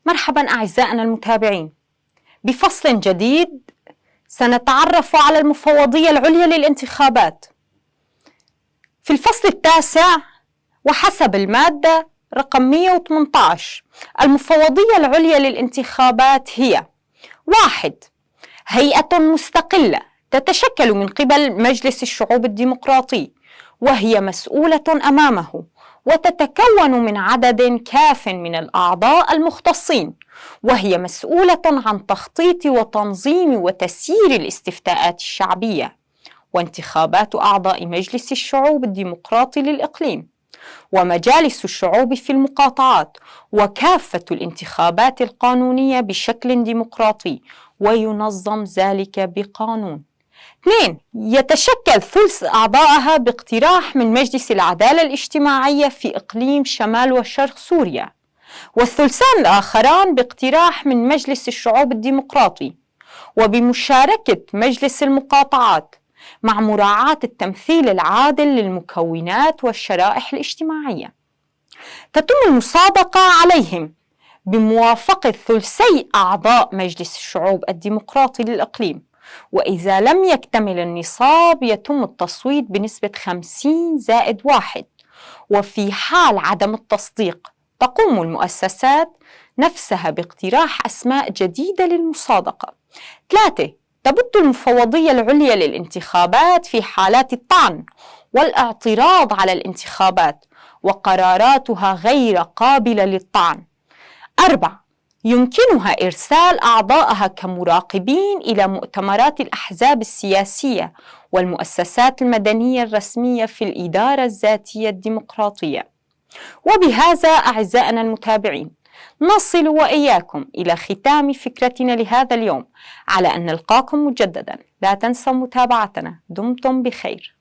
مرحبا أعزائنا المتابعين. بفصل جديد سنتعرف على المفوضية العليا للانتخابات. في الفصل التاسع وحسب المادة رقم 118 المفوضية العليا للانتخابات هي: 1. هيئة مستقلة تتشكل من قبل مجلس الشعوب الديمقراطي، وهي مسؤولة أمامه، وتتكون من عدد كاف من الأعضاء المختصين، وهي مسؤولة عن تخطيط وتنظيم وتسيير الاستفتاءات الشعبية وانتخابات أعضاء مجلس الشعوب الديمقراطي للإقليم ومجالس الشعوب في المقاطعات، وكافة الانتخابات القانونية بشكل ديمقراطي، وينظم ذلك بقانون. 2. يتشكل ثلث أعضائها باقتراح من مجلس العدالة الاجتماعية في إقليم شمال وشرق سوريا، والثلثان الآخران باقتراح من مجلس الشعوب الديمقراطي، وبمشاركة مجلس المقاطعات، مع مراعاة التمثيل العادل للمكونات والشرائح الاجتماعية. تتم المصادقة عليهم بموافقة ثلثي أعضاء مجلس الشعوب الديمقراطي للإقليم، وإذا لم يكتمل النصاب يتم التصويت بنسبة 50+1، وفي حال عدم التصديق تقوم المؤسسات نفسها باقتراح أسماء جديدة للمصادقة. 3. تبت المفوضية العليا للانتخابات في حالات الطعن والاعتراض على الانتخابات، وقراراتها غير قابلة للطعن. 4. يمكنها إرسال أعضائها كمراقبين إلى مؤتمرات الأحزاب السياسية والمؤسسات المدنية الرسمية في الإدارة الذاتية الديمقراطية. وبهذا أعزائنا المتابعين نصل وإياكم إلى ختام فكرتنا لهذا اليوم، على أن نلقاكم مجددا. لا تنسوا متابعتنا. دمتم بخير.